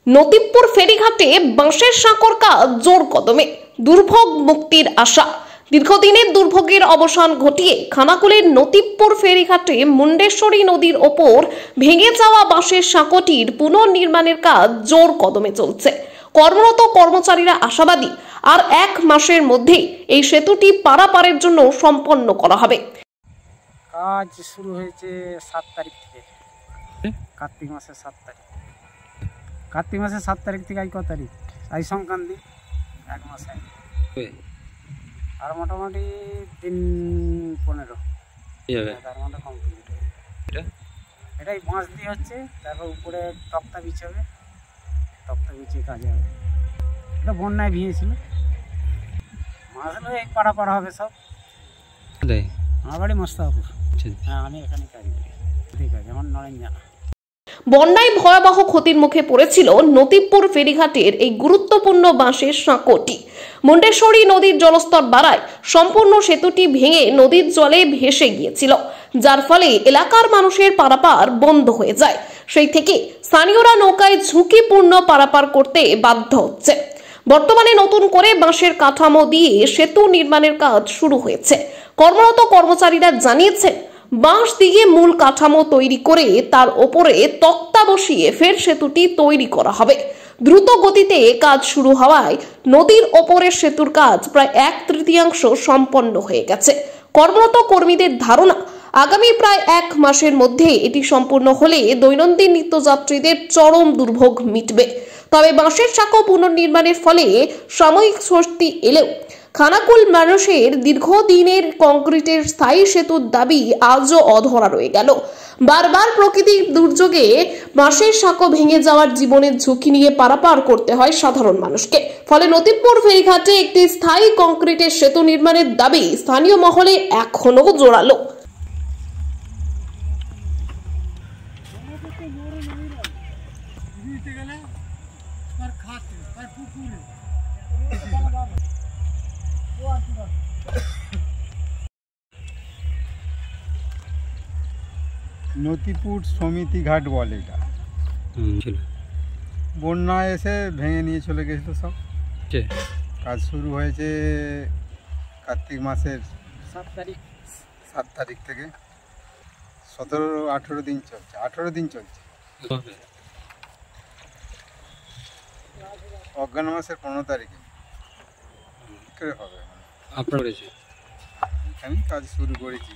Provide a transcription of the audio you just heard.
নতিবপুর ফেরিঘাটে বাঁশের সাঁকোর কাজ জোর কদমে, দুর্ভোগ মুক্তির আশা। দীর্ঘদিনের দুর্ভোগের অবসান ঘটিয়ে খানাকুলের নতিবপুর ফেরিঘাটে মুন্ডেশ্বরী নদীর ওপর ভেঙে যাওয়া বাঁশের সাঁকোটির পুনর্নির্মাণের কাজ জোর কদমে চলছে। কর্মরত কর্মচারীরা আশাবাদী আর 1 মাসের মধ্যেই এই সেতুটি পারাপারের জন্য সম্পন্ন করা হবে। কাজ শুরু হয়েছে 7 তারিখ থেকে, কার্তিক মাসের 7 তারিখ। কার্তিক মাসের 7 তারিখ থেকে আজ কত তারিখ? আজ সংক্রান্তি, 1 মাস আর মোটামুটি 3-15 তার মধ্যে কমপ্লিট হবে। এটাই বাঁশ দিয়ে হচ্ছে, তারপর উপরে তক্তা বিছাবে, তক্তা বিছিয়ে কাজ হবে। এটা বন্যায় ভিজেছিল, মাছ হলে এই পাড়া হবে সব। আমার বাড়ি মোস্তাফাপুর। হ্যাঁ, আমি এখানে কাজ করি। ঠিক আছে, আমার নরেন জানা। বন্যায় ভয়াবহ ক্ষতির মুখে পড়েছিল নতিবপুর ফেরিঘাটের এই গুরুত্বপূর্ণ বাঁশের সাঁকোটি। মুন্ডেশ্বরী নদীর জলস্তর বাড়ায় সম্পূর্ণ সেতুটি ভেঙে নদীর জলে ভেসে গিয়েছিল, যার ফলে এলাকার মানুষের পারাপার বন্ধ হয়ে যায়। সেই থেকে স্থানীয়রা নৌকায় ঝুঁকিপূর্ণ পারাপার করতে বাধ্য হচ্ছে। বর্তমানে নতুন করে বাঁশের কাঠামো দিয়ে সেতু নির্মাণের কাজ শুরু হয়েছে। কর্মরত কর্মচারীরা জানিয়েছেন, বাঁশ দিয়ে মূল কাঠামো তৈরি করে তার ওপরে তক্তা বসিয়ে ফের সেতুটি তৈরি করা হবে। দ্রুত গতিতে কাজ শুরু হওয়ায় নদীর ওপরের সেতুর কাজ প্রায় 1/3 সম্পন্ন হয়ে গেছে। কর্মরত কর্মীদের ধারণা, আগামী প্রায় 1 মাসের মধ্যে এটি সম্পূর্ণ হলে দৈনন্দিন নিত্যযাত্রীদের চরম দুর্ভোগ মিটবে। তবে বাঁশের সাঁকো পুনর্নির্মাণের ফলে সাময়িক স্বস্তি এলেও খানাকুল মানুষের দীর্ঘদিনের কংক্রিটের স্থায়ী সেতুর দাবি আজও অধরা রয়ে গেল। বারবার প্রাকৃতিক দুর্যোগে বাঁশের সাঁকো ভেঙে যাওয়ার জীবনের ঝুঁকি নিয়ে পারাপার করতে হয় সাধারণ মানুষকে। ফলে নতিবপুর ফেরিঘাটে একটি স্থায়ী কংক্রিটের সেতু নির্মাণের দাবি স্থানীয় মহলে এখনো জোরালো। নতিপুর সমিতি ঘাট বলে এটা। বন্যায় এসে ভেঙে নিয়ে চলে গেছিল সব। কাজ শুরু হয়েছে কার্তিক মাসের 7 তারিখ থেকে 17-18 দিন চলছে। 18 দিন চলছে। অজ্ঞান মাসের 15 তারিখে হবে। আপনার এখানেই কাজ শুরু করেছি।